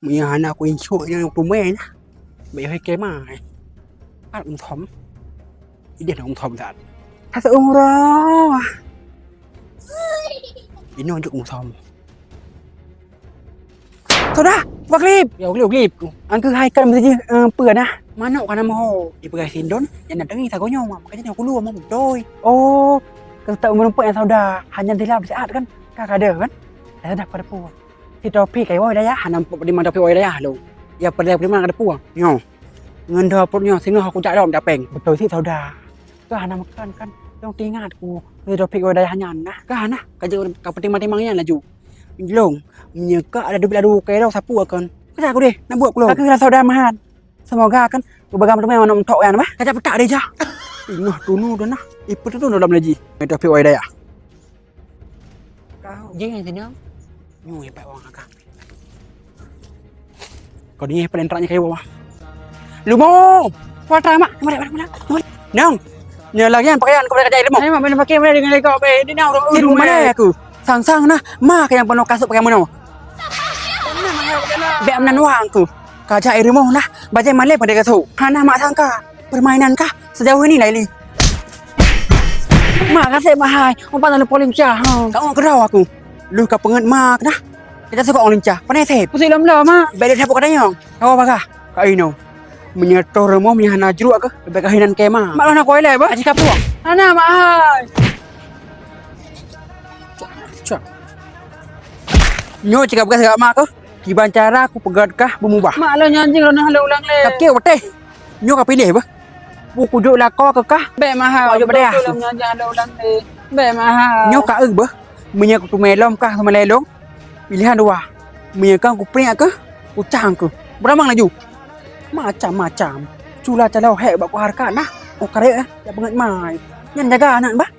Mày hả nào quên chuỗi cho tụi mẹ nhá. Mày hơi kém mà. Ăn ông thấm. Ý điện ông thấm thật. Thật sự ông đó. Ý nói cho ông thấm. Sudah, waklip. Ya waklip. Angka hai kan mesti peur dah. Mana kana mau di pegai sindon yang datang ni sagonyo makanya aku lu mau doi. Oh, kata menumpuk yang sauda hanya dilap saat kan kakak ada kan. Saya dah pada puang. Si topik kai woi dah ya, hanam di mana topik woi dah ya lu. Ya pada di mana ada puang. Nyo. Ngan dah perutnya sini aku cak dom dah peng. Betul si sauda. Ke hanam makan kan. Yang tingat ku. Si topik woi dah hanya nah. Ke hana kerja ka penting-pentingnya laju. Long, menyeka ada duit adu kayak dau sapu akan. Kerja aku deh, nak buat aku. Aku rasa saudara mahan. Semoga kan berbagai macam mana untuk yang apa? Kerja petak deh jah. Ingat dulu dah nah. Ipu tu dalam lagi. Itu pi oi dah ya. Kau je yang sini. Nyui pak wang akak. Kau ni pelentraknya kayak bawah. Lumo. Kuatra mak. Mana. Nang. Nhờ là cái pakaian kau kerja ilmu. Ai mak mana pakai mana dengan kau be. Di nau di rumah aku. Sang nah, mak yang penuh kasut pakai mana? Be amnan wang aku. Kerja ilmu nah, baca malai pada kasut. Hana mak sangka permainan kah sejauh ini Laili? Mak kasih mahai, umpan dalam polim cah. Kau kerau aku. Lu kau pengen mak nah. Kita suka orang lincah. Pandai sep. Pusing lam mak. Beda siapa katanya? Kau apa kah? Kau ini. Menyetor remo menyahana jeruk ke? Lebih kahinan kema. Mak nak kau elai ba? Aji kapuang. Hana mahai. Cak. Nyo cakap bekas kat mak ke? Kiban cara aku pegatkah bermubah. Mak lah nyanjing lo nak ulang le. Kakek beteh. Nyo kau pilih apa? Buku duk lah kau ke kah? Be mahal. Kau pada aku. Lo nyanjing ada ulang le. Be mahal. Nyo kau bah? Menyak tu melom kah sama lelong? Pilihan dua. Menyak aku peringat ke? Ucang ke? Beramang laju. Macam-macam. Cula calau hek bak ku harkat nah. Oh karek ya pengat mai. Nyan jaga anak bah.